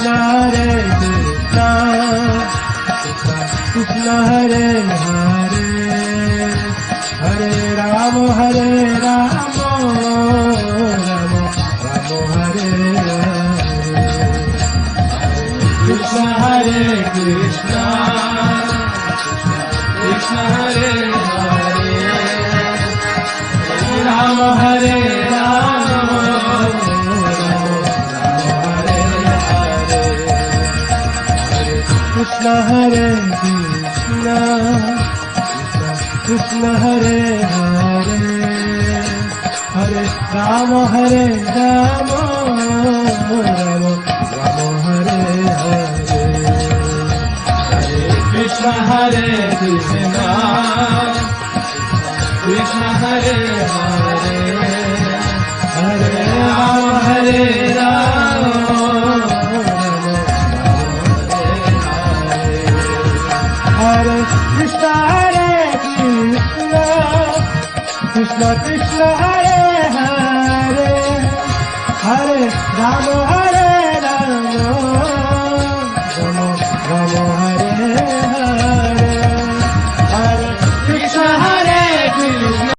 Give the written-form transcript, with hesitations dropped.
Hare Krishna, Krishna Krishna Hare Hare, Hare Rama Hare Rama, Rama Rama Hare Hare. Krishna Hare Krishna, Krishna Hare Hare, Hare Rama Hare Rama, Krishna Hare Krishna, Krishna Hare Hare, Hare Rama Hare Rama, Rama Rama Hare Hare. Hare Krishna Hare Krishna, Krishna Hare Hare, Hare Rama Hare Rama, Hare Krishna Hare Krishna, Krishna Krishna Hare Hare, Hare Rama Hare Rama, Rama Rama